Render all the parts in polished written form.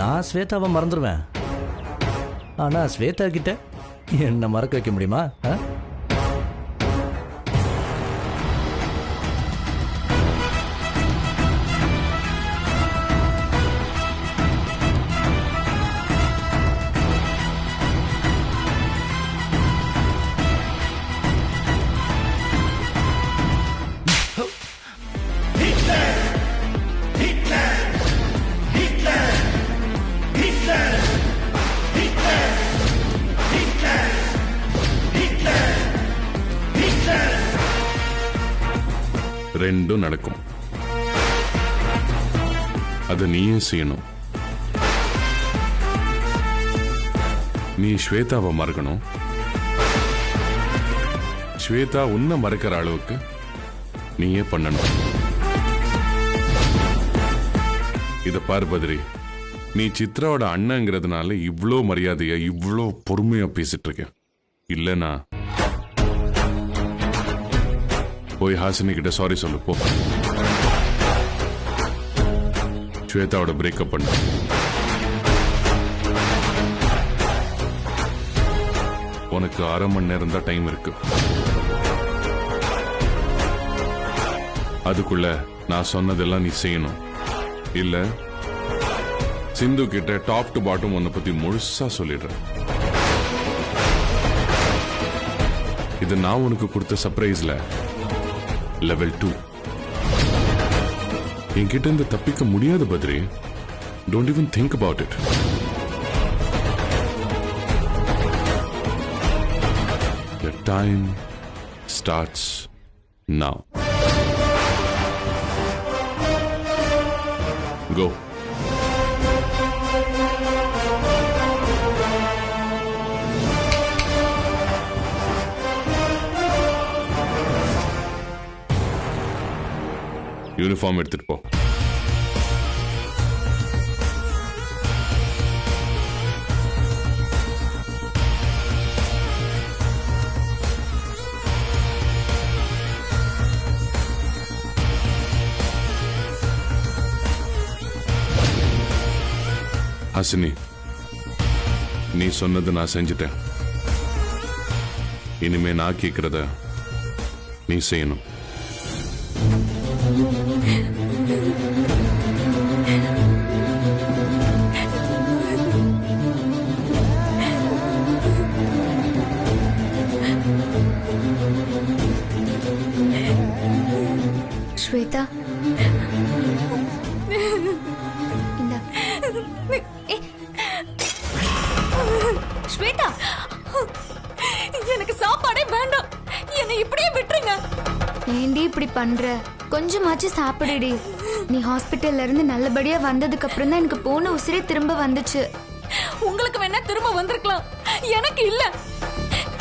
நான் ஸ்வேதாவை மறந்துடுவேன். ஆனா ஸ்வேதா கிட்ட என்ன மறக்க வைக்க முடியுமா? ரெண்டும் நடக்கும். அது நீயும் செய்யணும். நீ ஸ்வேதாவை மறக்கணும். ஸ்வேதா உன்னை மறக்கிற அளவுக்கு நீயே பண்ணணும். இத பாரு பத்ரி, நீ சித்ராவோட அண்ணங்கிறதுனால இவ்வளோ மரியாதையா இவ்வளோ பொறுமையா பேசிட்டு இருக்க. இல்லனா போய் ஹாசினி கிட்ட சாரி சொல்லு போ. ஸ்வேதாவோட பிரேக்கப் பண்ணு. உனக்கு 1/2 மணி நேரம் தான் டைம் இருக்கு. அதுக்குள்ள நான் சொன்னதெல்லாம் நீ செய்யணும். இல்ல சிந்து கிட்ட டாப் டு பாட்டம் உன்னை பத்தி முழுசா சொல்லிடுறேன். இது நான் உனக்கு கொடுத்த சர்ப்ரைஸ்ல லெவல் 2. என்கிட்ட இருந்து தப்பிக்க முடியாது Badri. Don't even think about it. The time starts now. Go. Uniform எடுத்துட்டு போ. ஹாசினி, நீ சொன்னதை நான் செஞ்சுட்டேன். இனிமே நான் கேட்கிறத நீ செய்யணும். ஸ்வேதா, ஸ்வேதா, எனக்கு சாப்பாடே வேண்டாம். என்னை இப்படியே விட்டுருங்க. ஏண்டி இப்படி பண்ற? கொஞ்சமாச்சு சாப்பிடுடி. நீ ஹாஸ்பிட்டல்ல இருந்து நல்லபடியா வந்ததுக்கு அப்புறம் தான் எனக்கு போன உசிரே திரும்ப வந்துச்சு. உங்களுக்கு வேணா திரும்ப வந்திருக்கலாம், எனக்கு இல்ல.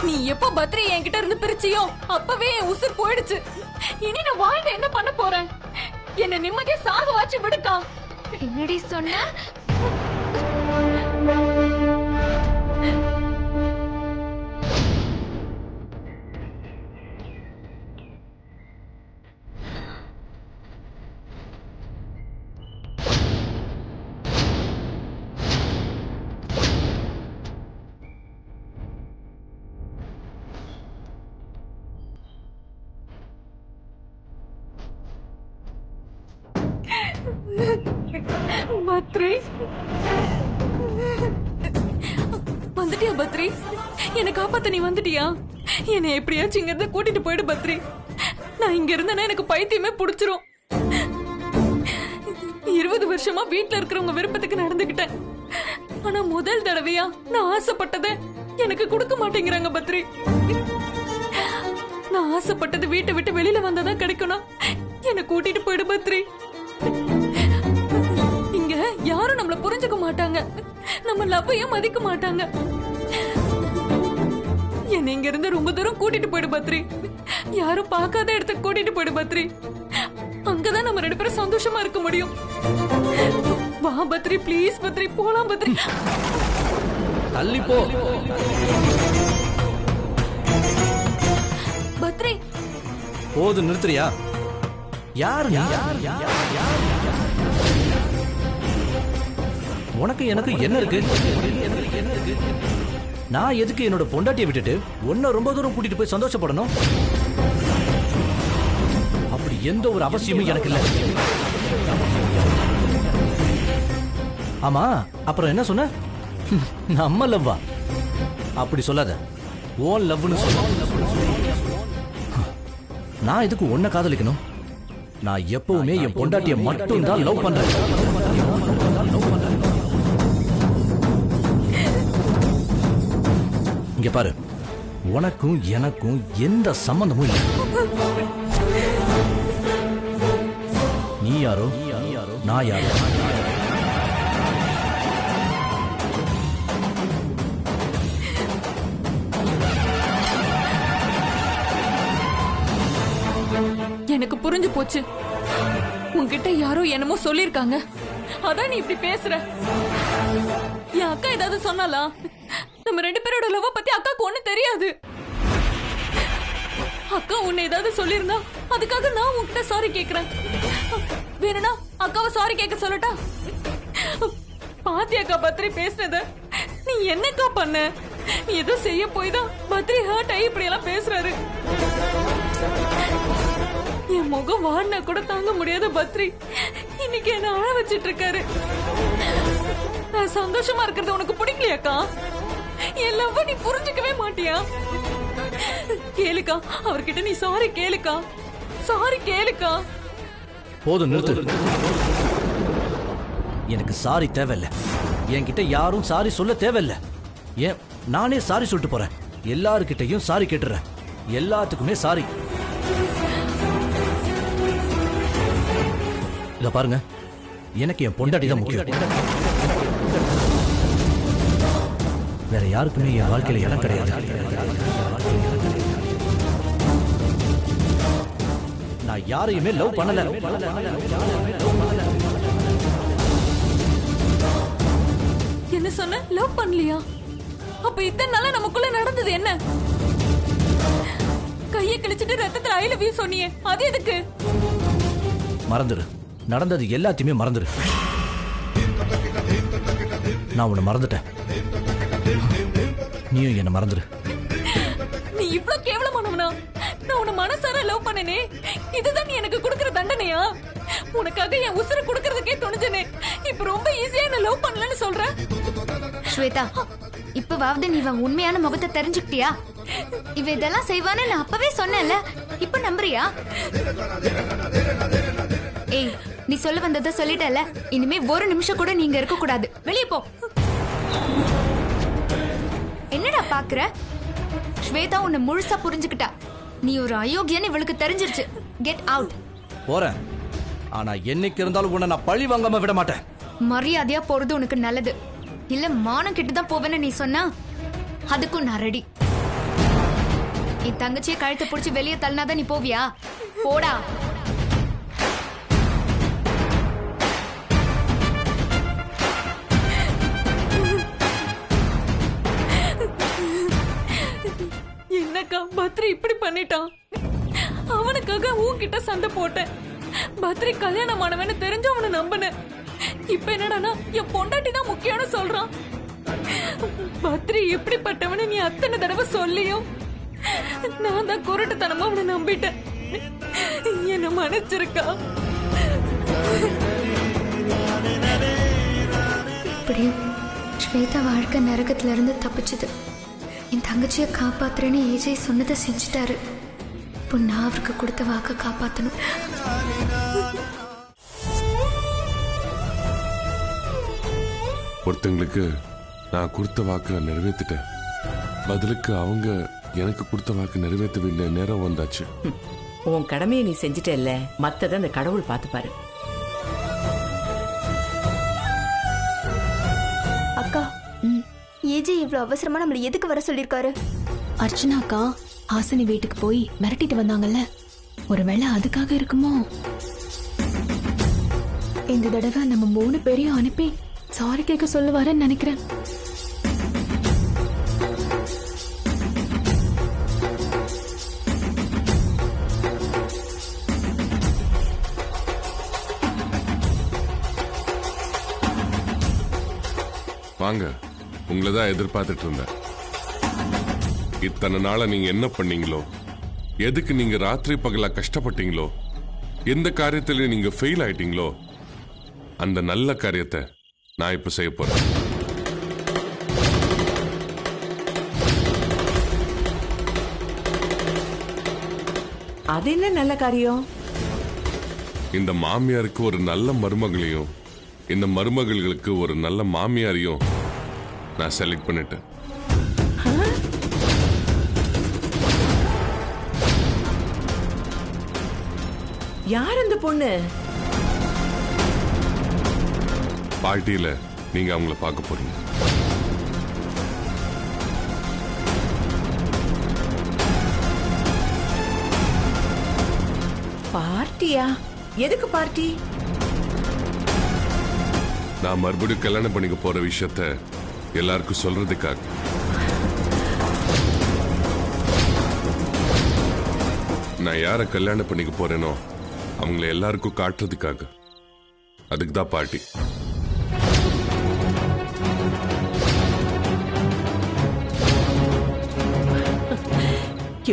நீ எப்ப பத்ரி என்கிட்ட இருந்து பிரிச்சியோ அப்பவே என் உசுர் போயிடுச்சு. இனி நான் வாழ்ந்து என்ன பண்ண போறேன்? என்ன நிம்மதியா சாக வாச்சு விடுக்கா. என்னடி சொன்ன? பத்ரி, வந்துட்டியா பத்ரி? என்னை காப்பாத்த நீ வந்துட்டியா? என்னை எப்படியாச்சும் இங்க இருந்து கூட்டிட்டு போயிடு பத்ரி. நான் இங்க இருந்தேன்னா எனக்கு பைத்தியமே புடிச்சிரும். 20 வருஷமா வீட்டுல இருக்கிறவங்க விருப்பத்துக்கு நடந்துகிட்டேன். ஆனா முதல் தடவையா நான் ஆசைப்பட்டதை எனக்கு கொடுக்க மாட்டேங்கிறாங்க பத்ரி. நான் ஆசைப்பட்டது வீட்டை விட்டு வெளியில வந்தாதான் கிடைக்கணும். என்னை கூட்டிட்டு போயிடு பத்ரி. இங்க யாரும் நம்மள புரிஞ்சுக்க மாட்டாங்க, நம்ம லவ்வையும் மதிக்க மாட்டாங்க. என்னை இங்க இருந்து ரொம்ப தூரம் கூட்டிட்டு போயிடு பத்ரி. யாரும் பார்க்காத இடத்துக்கு கூட்டிட்டு போயிடு பத்ரி. அங்கதான் நம்ம 2 பேரும் சந்தோஷமா இருக்க முடியும். வா பத்ரி, ப்ளீஸ் பத்ரி, போலாம் பத்ரி. தள்ளி போ பத்ரி. போது, நிறுத்துறியா? யார் உனக்கு எனக்கு என்ன இருக்கு? நான் எதுக்கு என்னோட பொண்டாட்டியை விட்டுட்டு உன்னை ரொம்ப தூரம் கூட்டிட்டு போய் சந்தோஷப்படணும்? அப்படி எந்த ஒரு அவசியமும் எனக்கு இல்லை. ஆமா, அப்புறம் என்ன சொன்ன? நம்ம லவ்வா? அப்படி சொல்லாத, ஓன் லவ்னு சொல்ல. நான் எதுக்கு உன்னை காதலிக்கணும்? நான் எப்பவுமே என் பொண்டாட்டியை மட்டும் தான் லவ் பண்றேன். இங்க பாரு, உனக்கும் எனக்கும் எந்த சம்பந்தமும் இல்லை. நீ யாரோ நான் யாரோ. எனக்கு புரிஞ்சு போச்சு. உன்கிட்ட யாரோ என்னமோ சொல்லிருக்காங்க, அதான் நீ இப்படி பேசுற. என் அக்கா ஏதாவது சொன்னாலா? நம்ம 2 பேரோட லவ் பத்தி அக்காக்கு ஒண்ணு தெரியாது. அக்கா உன்னை ஏதாவது சொல்லிருந்தா அதுக்காக நான் உன்கிட்ட சாரி கேக்குறேன். வேணும்னா அக்காவை சாரி கேட்க சொல்லட்டா? பாத்தி அக்கா பத்ரி பேசுனத நீ என்னக்கா பண்ண? ஏதோ செய்ய போய் தான் பத்ரி ஹர்ட் ஆகி இப்படி எல்லாம் பேசுறாரு. என் முகம் வாடினா கூட தாங்க முடியாத பத்ரி இன்னைக்கு என்ன அழ வச்சிட்டு இருக்காரு. நான் சந்தோஷமா இருக்கிறது உனக்கு பிடிக்கலையாக்கா? என் லவ் நீ புரிஞ்சுக்கவே மாட்டியா? கேளுக்கா, அவர்கிட்ட நீ சாரி கேளுக்கா, சாரி கேளுக்கா. போதும், நிறுத்து. எனக்கு சாரி தேவையில்லை. என்கிட்ட யாரும் சாரி சொல்ல தேவையில்லை. ஏன், நானே சாரி சொல்லிட்டு போறேன். எல்லாருக்கிட்டையும் சாரி கேட்டுறேன். எல்லாத்துக்குமே சாரி. இத பாருங்க, எனக்கு என் பொண்டாட்டி தான் முக்கியம். வேற யாருக்குமே என் வாழ்க்கையில இடம் கிடையாது. நான் யாரையுமே லவ் பண்ணல. என்ன சொன்ன? லவ் பண்ணலையா? அப்ப இத்தனை நாளா நமக்குள்ள நடந்தது என்ன? கையை கிழிச்சிட்டு ரத்தத்துல ஐ லவ் யூ சொன்னியே, அது எதுக்கு? மறந்துரு. நடந்தது எல்லாத்தையுமே மறந்துரு. நான் உன்னை மறந்துட்டேன். நீயும் என்ன மறந்துரு. நீ இவ்ளோ கேவலமானவனா? நான் உன்னை மனசார லவ் பண்ணனே, இதுதான் நீ எனக்கு கொடுக்கிற தண்டனையா? உனக்காக என் உசுரை கொடுக்கறதுக்கே துணிஞ்சனே, இப்ப ரொம்ப ஈஸியா என்ன லவ் பண்ணலன்னு சொல்ற? ஸ்வேதா, இப்பவாவது நீ இவன் உண்மையான முகத்தை தெரிஞ்சுக்கிட்டியா? இவ இதெல்லாம் செய்வான்னு நான் அப்பவே சொன்னேன்ல, இப்ப நம்புறியா? ஏய், நீ சொல்ல வந்ததை சொல்லிட்டல. இனிமே ஒரு நிமிஷம் கூட நீங்க இருக்க கூடாது. வெளியே போ. என்னடா பாக்குற? ஸ்வேதா உன்னை முழுசா புரிஞ்சுக்கிட்டா. நீ ஒரு அயோக்கியன்னு இவளுக்கு தெரிஞ்சிருச்சு. Get out. போறேன். ஆனா என்னைக்கு இருந்தாலும் உன்னை நான் பழி வாங்காம விட மாட்டேன். மரியாதையா போறது உனக்கு நல்லது. இல்ல மானம் கிட்ட தான் போவேன்னு நீ சொன்னா அதுக்கும் நான் ரெடி. என் தங்கச்சியை கழுத்தை பிடிச்சி வெளியே தள்ளினாதான் நீ போவியா? போடா. என்னக்கா பத்ரி இப்படி பண்ணிட்டான்? அவனுக்காக உன்கிட்ட சண்டை போட்டேன். பத்ரி கல்யாணமானவன்னு தெரிஞ்சு அவனை நம்பினேன். இப்ப என்னடானா என் பொண்டாட்டி தான் முக்கியம்னு சொல்றான். பத்ரி எப்படிப்பட்டவனு நீ அத்தனை தடவை சொல்லியும் நான் தான் குருட்டுத்தனமா அவனை நம்பிட்டேன். என்ன மன்னிச்சிருக்கா? இப்படியும் ஸ்வேதா வாழ்க்கை நரகத்துல இருந்து தப்பிச்சது. என் தங்கச்சியை காப்பாத்துறேன்னு ஏஜை சொன்னதை செஞ்சுட்டாரு. இப்போ நான் அவருக்கு கொடுத்த வாக்க காப்பாத்தணும். ஒருத்தங்களுக்கு நான் கொடுத்த வாக்க நிறைவேற்றிட்டேன். பதிலுக்கு அவங்க எனக்கு கொடுத்த வாக்கு நிறைவேற்றவில்லை. நேரம் வந்தாச்சு. உன் கடமையை நீ செஞ்சுட்டல்ல, மத்தத அந்த கடவுள் பார்த்துப்பாரு. அக்கா, ஏஜே இவ்வளவு அவசரமா நம்மள எதுக்கு வர சொல்லிருக்காரு? அர்ச்சனா அக்கா ஹாசினி வீட்டுக்கு போய் மிரட்டிட்டு வந்தாங்கல்ல, ஒருவேளை அதுக்காக இருக்குமோ? இந்த தடவை நம்ம 3 பேரையும் அனுப்பி சாரி கேட்க சொல்லுவாருன்னு நினைக்கிறேன். வாங்க, உங்களை தான் எதிர்பார்த்துட்டு இருந்தேன். இத்தனை நாளா நீங்க என்ன பண்ணீங்களோ, எதுக்கு நீங்க ராத்திரி பகலா கஷ்டப்பட்டீங்களோ, எந்த காரியத்திலையும் நீங்க ஃபெயில் ஆயிட்டீங்களோ, அந்த நல்ல காரியத்தை நான் இப்ப செய்ய போறேன். அது என்ன நல்ல காரியம்? இந்த மாமியாருக்கு ஒரு நல்ல மருமகளையும் இந்த மருமகளுக்கு ஒரு நல்ல மாமியாரையும் நான் செலக்ட் பண்ணிட்டேன். யார் அந்த பொண்ணு? பார்ட்டியில நீங்க அவங்கள பார்க்க போறீங்க. பார்ட்டியா? எதுக்கு பார்ட்டி? நான் மறுபடியும் கல்யாணம் பண்ணிக்க போற விஷயத்த எல்லாருக்கும் சொல்றதுக்காக. நான் யாரை கல்யாணம் பண்ணிக்க போறேனோ அவங்களை எல்லாருக்கும் காட்டுறதுக்காக. அதுக்கு தான் பார்ட்டி.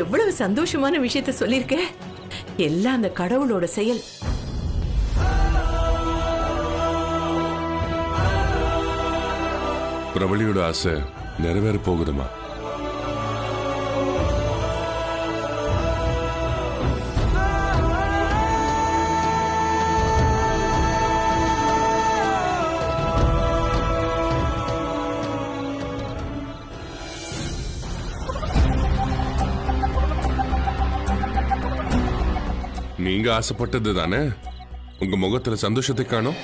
எவ்வளவு சந்தோஷமான விஷயத்த சொல்லிருக்க. எல்லாம் அந்த கடவுளோட செயல். பிரபலியோட ஆசை நிறைவேற போகுதுமா. நீங்க ஆசைப்பட்டது தானே உங்க முகத்துல சந்தோஷத்தை காணும்.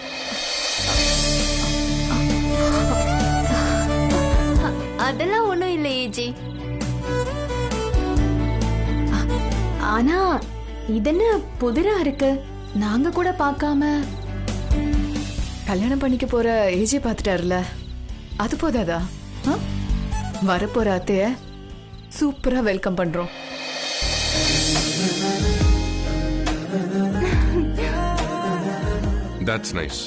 அதெல்லாம் ஒண்ணும் இல்லை ஏஜி. ஆனா இதென்ன புதிரா இருக்கு, நாங்க கூட பார்க்காம. கல்யாணம் பண்ணிக்க போற ஏஜி பாத்துட்டாருல, அது போதாதா? வரப்போற அத்தைய சூப்பரா வெல்கம் பண்றோம். That's nice.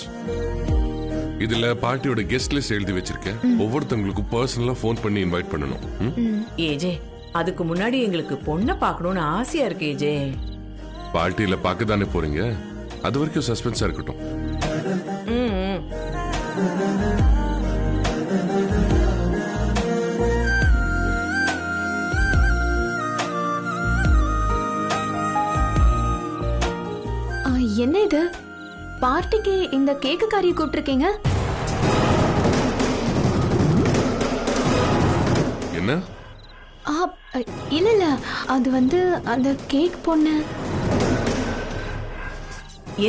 இதுல பார்ட்டியோட கெஸ்ட் லிஸ்ட் எழுதி வச்சிருக்கேன். ஒவ்வொருத்தவங்களுக்கும் பர்சனலா ஃபோன் பண்ணி இன்வைட் பண்ணணும். ஏஜே, அதுக்கு முன்னாடி எங்களுக்கு பொண்ணை பார்க்கணும்னு ஆசையா இருக்கு ஏஜே. பார்ட்டியில பார்க்க தானே போறீங்க, அது வரைக்கும் சஸ்பென்ஸா இருக்கட்டும். என்ன இது, பார்ட்டிக்கு இந்த கேக்கு காரியை கூப்பிட்டுருக்கீங்க? என்ன? இல்ல இல்ல, அது வந்து அந்த கேக் பொண்ணு.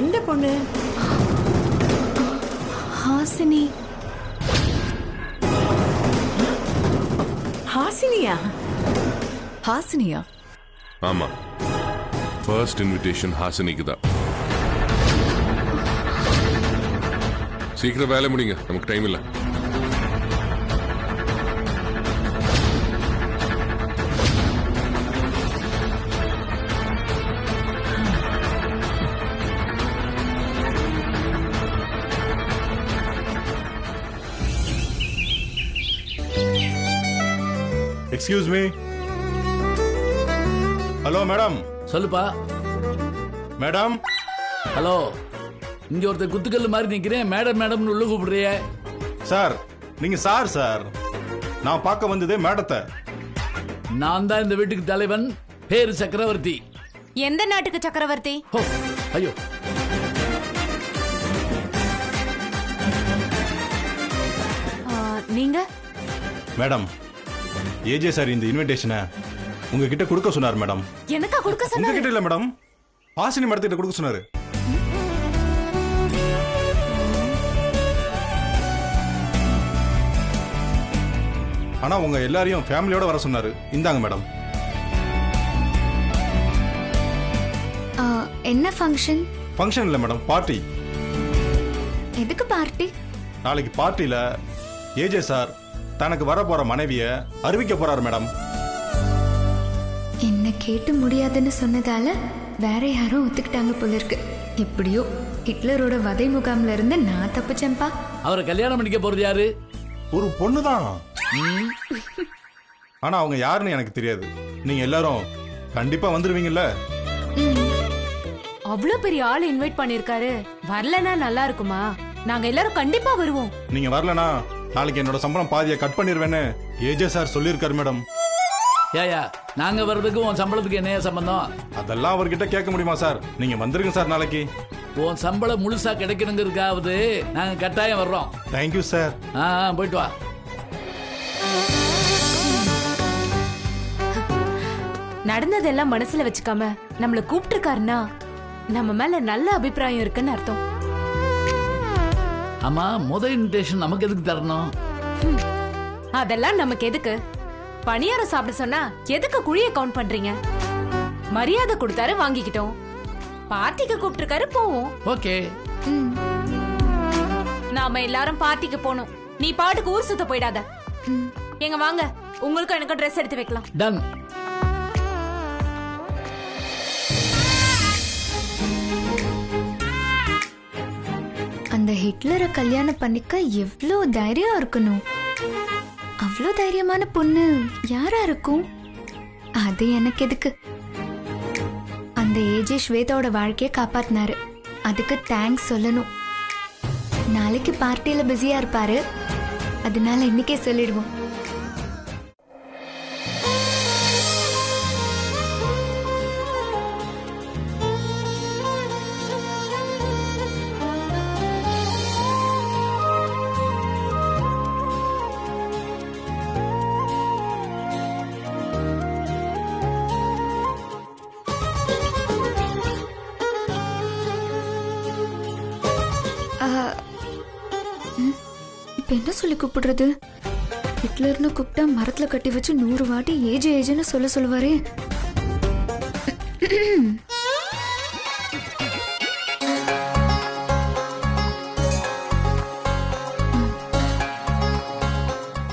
எந்த பொண்ணு? ஹாசினி. ஹாசினியா? ஹாசினியா? ஆமா, ஃபர்ஸ்ட் இன்விடேஷன் ஹாசினிக்கு தான். சீக்கிரம் வேலை முடிங்க, நமக்கு டைம் இல்ல. Excuse me. Hello madam. சொல்லுப்பா. மேடம். ஹலோ, இங்க ஒருத்தர் குத்துக்கல்லு மாதிரி நிக்கிறேன், மேடம் மேடம் உள்ள கூப்பிடுறிய. சார் நீங்க சார் சார், நான் பார்க்க வந்ததே மேடத்தை. நான் தான் இந்த வீட்டுக்கு தலைவன், பேரு சக்கரவர்த்தி. எந்த நாட்டுக்கு சக்கரவர்த்தி? ஐயோ, நீங்க? மேடம், ஏஜே சார் இந்த இன்விடேஷனை உங்ககிட்ட கொடுக்க சொன்னார் மேடம். எனக்கா கொடுக்க சொன்னாரு? உங்ககிட்ட இல்ல மேடம், ஹாசினி மேடத்திட்ட கொடுக்க சொன்னாரு. ஆனா உங்க எல்லாரையும் ஃபேமிலியோட வர சொன்னாரு. இந்தாங்க மேடம். என்ன ஃபங்க்ஷன்? ஃபங்க்ஷன் இல்ல மேடம், பார்ட்டி. எதுக்கு பார்ட்டி? நாளைக்கு பார்ட்டியில ஏஜே சார் தனக்கு வர போற மனைவிய அறிவிக்க போறாரு மேடம். என்ன கேட்டு முடியாதுன்னு சொன்னதால வேற யாரும் ஒத்துக்கிட்டாங்க போல இருக்கு. எப்படியோ ஹிட்லரோட வதை முகாம்ல இருந்து நான் தப்பிச்சேன்பா. அவரை கல்யாணம் பண்ணிக்க போறது யாரு? ஒரு பொண்ணு தான். ஆனா அவங்க யாருன்னு எனக்கு தெரியாது. நீங்க எல்லாரும் கண்டிப்பா வந்துருவீங்கல்ல? அவ்வளவு பெரிய ஆள் இன்வைட் பண்ணிருக்காரு, வரலனா நல்லா இருக்குமா? நாங்க எல்லாரும் கண்டிப்பா வருவோம். நீங்க வரலனா நாளைக்கு என்னோட சம்பளம் பாதியை கட் பண்ணிடுவேன்னு ஏஜே சார் சொல்லியிருக்காரு மேடம். ஏயா நாங்க வர்றதுக்கு உன் சம்பளத்துக்கு என்ன சம்பந்தம்? அதெல்லாம் அவர்கிட்ட கேட்க முடியுமா சார்? நீங்க வந்துருங்க சார் நாளைக்கு. உன் சம்பளம் முழுசா கிடைக்கணுங்கிறதுக்காவது நாங்க கட்டாயம் வர்றோம். Thank you sir. போயிட்டு வா. நடந்ததெல்லாம் மனசுல வச்சுக்காம நம்மள கூப்பிட்டுருக்காருன்னா நம்ம மேல நல்ல அபிப்பிராயம் இருக்குன்னு அர்த்தம். ஆமா, முதல் இன்விடேஷன் நமக்கு எதுக்கு தரணும்? அதெல்லாம் நமக்கு எதுக்கு? பணியாரம் சாப்பிட சொன்னா எதுக்கு குழிய கவுண்ட் பண்றீங்க? மரியாதை கொடுத்தாரு, வாங்கிக்கிட்டோம். பார்ட்டிக்கு கூப்பிட்டுருக்காரு, போவோம். ஓகே. நாம எல்லாரும் பார்ட்டிக்கு போனோம். நீ பாட்டுக்கு ஊர் சுத்த போயிடாத. எங்க வாங்க, உங்களுக்கும் எனக்கும் ட்ரெஸ் எடுத்து வைக்கலாம். டன். அந்த ஹிட்லரை கல்யாணம் பண்ணிக்க எவ்வளோ தைரியம் இருக்கணும். அவ்வளோ தைரியமான பொண்ணு யாரா இருக்கும்? அது எனக்கு எதுக்கு? அந்த ஏஜே ஸ்வேதாவோட வாழ்க்கையை காப்பாத்தினாரு, அதுக்கு தேங்க்ஸ் சொல்லணும். நாளைக்கு பார்ட்டியில பிஸியா இருப்பாரு, அதனால இன்னைக்கே சொல்லிடுவோம். இப்ப என்ன சொல்லி கூப்பிடுறது? ஹிட்லர்னு கூப்பிட்டா மரத்துல கட்டி வச்சு 100 வாட்டி ஏஜ் ஏஜ்னு சொல்லுவாரே.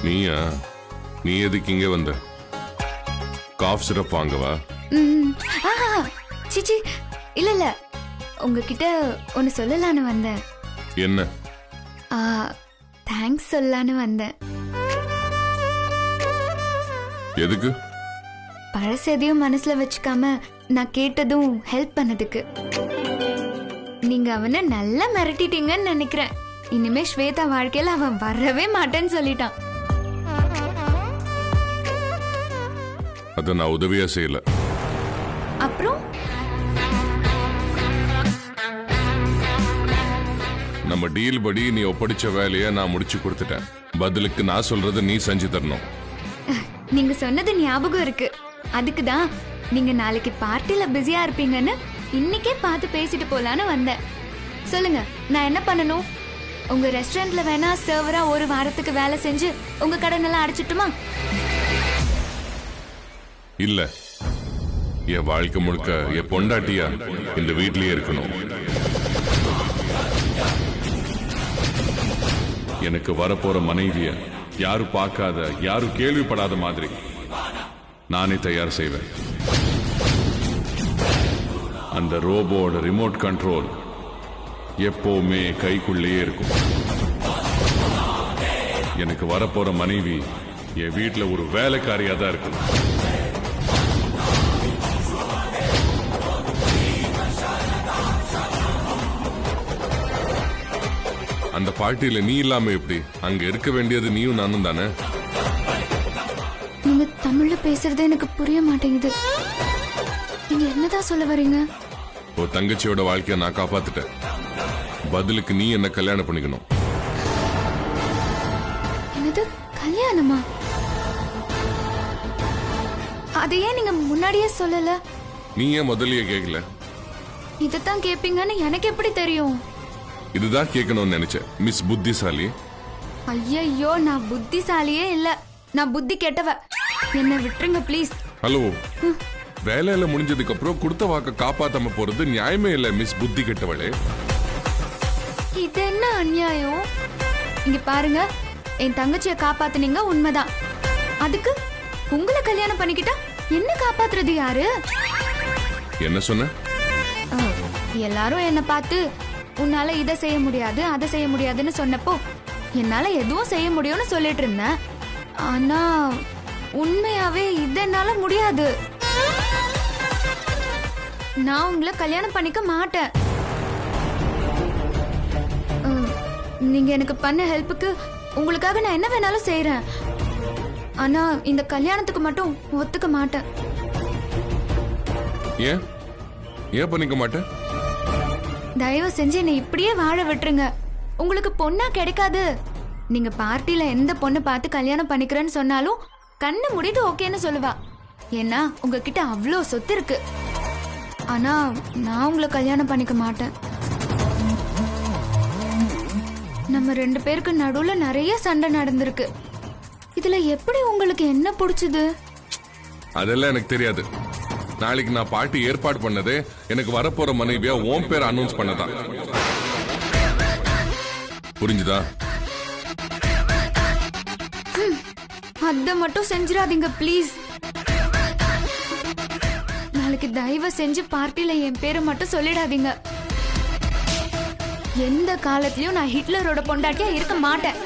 நீயா? நீ எதுக்கு இங்க வந்த? காஃப் சிரப் வாங்கவா? சிச்சி, இல்ல இல்ல, உங்ககிட்ட ஒன்னு சொல்லலான்னு வந்தேன். என்ன? தேங்க்ஸ் சொல்லலான்னு வந்தேன். எதுக்கு? பழச எதையும் மனசுல வச்சுக்காம நான் கேட்டதும் ஹெல்ப் பண்ணதுக்கு. நீங்க அவனை நல்லா மிரட்டிட்டீங்கன்னு நினைக்கிறேன். இனிமே ஸ்வேதா வாழ்க்கையில அவன் வரவே மாட்டேன்னு சொல்லிட்டான். அத நான் உதவியா செய்யல. அப்புறம் நம்ம டீல் படி நீ ஒப்படைச்ச வேலையை நான் முடிச்சு கொடுத்துட்டேன். பதிலுக்கு நான் சொல்றது நீ செஞ்சு தரணும். நீங்க சொன்னது ஞாபகம் இருக்கு. அதுக்குதான் நீங்க நாளைக்கு பார்ட்டில பிஸியா இருப்பீங்கன்னு இன்னைக்கே பார்த்து பேசிட்டு போலான்னு வந்தேன். சொல்லுங்க, நான் என்ன பண்ணணும்? உங்க ரெஸ்டாரண்ட்ல வேணா சர்வரா ஒரு வாரத்துக்கு வேலை செஞ்சு உங்க கடனெல்லாம் அடைச்சிட்டுமா? இல்ல, என் வாழ்க்கை முழுக்க என் பொண்டாட்டியா இந்த வீட்லயே இருக்கணும். எனக்கு வரப்போற மனைவிய யாரும் பார்க்காத, யாரும் கேள்விப்படாத மாதிரி நானே தயார் செய்வேன். அந்த ரோபோட ரிமோட் கண்ட்ரோல் எப்பவுமே கைக்குள்ளேயே இருக்கும். எனக்கு வரப்போற மனைவி என் வீட்டுல ஒரு வேலைக்காரியா தான் இருக்கும். அந்த பார்ட்டியில நீ இல்லாம எப்படி? அங்க இருக்க வேண்டியது நீயும் நானும் தானே. நீங்க தமிழ்ல பேசுறது எனக்கு புரிய மாட்டேங்குது. நீங்க என்னதான் சொல்ல வரீங்க? ஒரு தங்கச்சியோட வாழ்க்கைய நான் காப்பாத்துட்டேன். பதிலுக்கு நீ என்ன கல்யாணம் பண்ணிக்கணும். என்னது கல்யாணமா? அதையே நீங்க முன்னாடியே சொல்லல. நீ ஏன் முதல்லயே கேட்கல? இதத்தான் கேப்பீங்கன்னு எனக்கு எப்படி தெரியும்? இதுதான் கேட்கணும்னு நினைச்சேன் மிஸ் புத்திசாலி. ஐயோ, நான் புத்திசாலியே இல்ல, நான் புத்தி கெட்டவ. என்ன விட்டுருங்க ப்ளீஸ். ஹலோ, வேலையில முடிஞ்சதுக்கு அப்புறம் கொடுத்த வாக்க காப்பாத்தாம போறது நியாயமே இல்ல மிஸ் புத்தி கெட்டவளே. இது என்ன அநியாயம்? இங்க பாருங்க, என் தங்கச்சிய காப்பாத்துனீங்க உண்மைதான். அதுக்கு உங்களை கல்யாணம் பண்ணிக்கிட்டா என்ன காப்பாத்துறது யாரு? என்ன சொன்ன? எல்லாரும் என்ன பார்த்து உன்னால இதை செய்ய முடியாது அதை செய்ய முடியாதுன்னு சொன்னப்போ என்னால எதுவும் செய்ய முடியும்னு சொல்லிட்டு இருந்தேன். ஆனா உண்மையாவே இது என்னால முடியாது. நான் உங்களை கல்யாணம் பண்ணிக்க மாட்டேன். நீங்க எனக்கு பண்ண ஹெல்ப்புக்கு உங்களுக்காக நான் என்ன வேணாலும் செய்யறேன். ஆனா இந்த கல்யாணத்துக்கு மட்டும் ஒத்துக்க மாட்டேன். ஏன் ஏன் பண்ணிக்க மாட்டேன்? தயவு செஞ்சு என்னை இப்படியே வாழ விட்டுருங்க. உங்களுக்கு பொண்ணா கிடைக்காது. நீங்க பார்ட்டில எந்த பொண்ணை பார்த்து கல்யாணம் பண்ணிக்கிறேன்னு சொன்னாலும் கண்ணு முடிது ஓகேன்னு சொல்லுவா. ஏன்னா உங்ககிட்ட அவ்வளோ சொத்து இருக்கு. ஆனா நான் உங்களை கல்யாணம் பண்ணிக்க மாட்டேன். நம்ம 2 பேருக்கு நடுவுல நிறைய சண்டை நடந்திருக்கு. இதுல எப்படி உங்களுக்கு என்ன பிடிச்சது? அதெல்லாம் எனக்கு தெரியாது. நாளைக்கு நான் பார்ட்டி ஏற்பாடு பண்ணதே எனக்கு வரப்போற மனைவியா உன் பேர் அனௌன்ஸ் பண்ணதான். புரிஞ்சுதா? அத மட்டும் செஞ்சிடாதீங்க ப்ளீஸ். நாளைக்கு தயவு செஞ்சு பார்ட்டில என் பேரை மட்டும் சொல்லிடாதீங்க. எந்த காலத்திலயும் நான் ஹிட்லரோட பொண்டாட்டியா இருக்க மாட்டேன்.